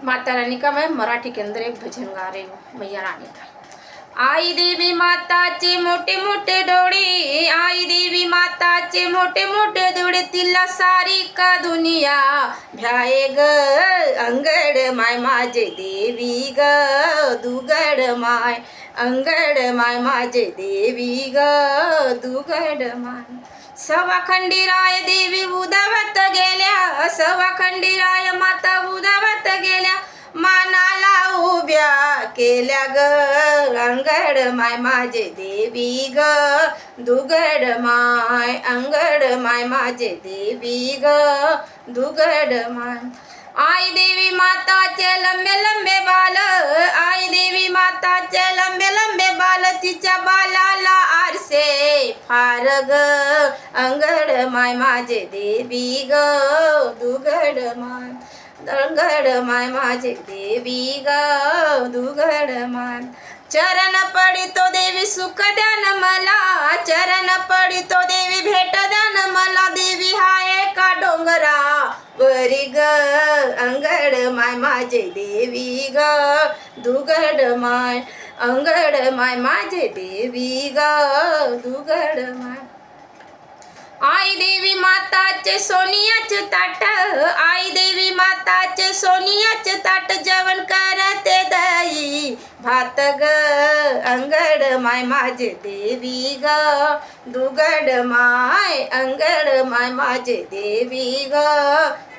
माता रानी का मैं मराठी के अंदर एक भजन गा रही हूँ मैया रानी का। आई देवी माताचे मोठे मोठे डोळे, आई देवी माताचे मोठे मोठे डोळे, तिला सारी का दुनिया भ्याये ग। अंगड माय माझे देवी ग, दुगड माय अंगड माय माझे देवी ग, दुगड माय। सवा खंडीराय देवी उदावत गेल्या, सवा खंडीराय माता उदावत गेल्या, मानाला उभ्या केल्या ग। अंगड माय माझे देवी ग, दुगड माय अंगड माय माझे देवी ग, दुगड माय। आई देवी माताचे लंबे लंबे बाल, आई देवी माताचे लंबे लंबे बाल, तिच्या बालाला आरसे फार ग। अंगड माय माझे देवी ग, दुगड माय अंगड माय माझे देवी ग, दुगड माय। चरण पडितो देवी सुख द्यान मला, चरण पडितो देवी भेट द्यान मला, देवी हाय का डोंगरा वरी ग। अंगड माय माझे देवी ग, दुगड माय अंगड माय माझे देवी ग, दुगड माय। आई देवी माताचे सोनियाचे ताट, आई देवी माताचे सोनियाचे ताट, जेवण करते दही भात ग। अंगड माय माझे देवी ग, दुगड माय अंगड माय माझे देवी ग,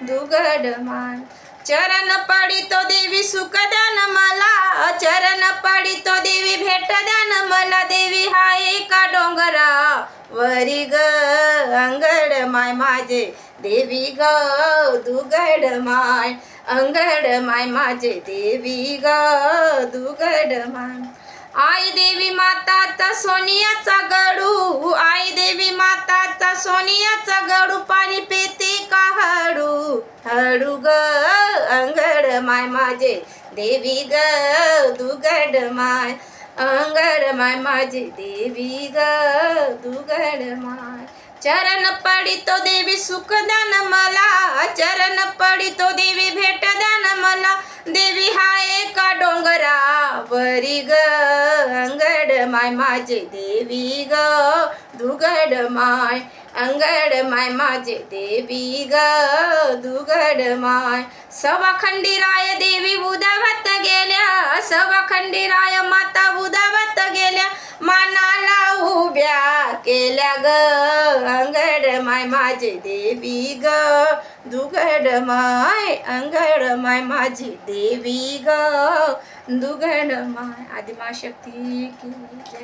दुगड माय। चरण पडितो देवी सुख द्यान मला, चरण पडितो देवी भेट द्यान मला, देवी हाय का डोंगरा वरी ग। अंगड माय माझे देवी ग, दुगड माय अंगड माय माझे देवी ग, दुगड माय। आई देवी माताचा सोनियाचा गडू, आई देवी माताचा सोनियाचा गडू, पाणी पिते का हळू हळू ग। अंगड माय माझे देवी ग, दुगड माय अंगड माय माझे देवी ग, दुगड माय। चरण पडितो देवी सुख द्यान मला, चरण पडितो देवी भेट द्यान मला, देवी हाय का डोंगरा वरी ग। अंगड माय माझे देवी ग, दुगड माय अंगड माय माझे देवी ग, दुगड माय। सवा खंडीराय देवी उदावत गेल्या, सवा खंडीराय माता उदावत गेल्या, मानाला उभ्या केल्या ग। अंगड माय माझे देवी ग, दुगड माय अंगड माय माझी देवी ग, दुगड माय। आदिमाशक्ती की जय।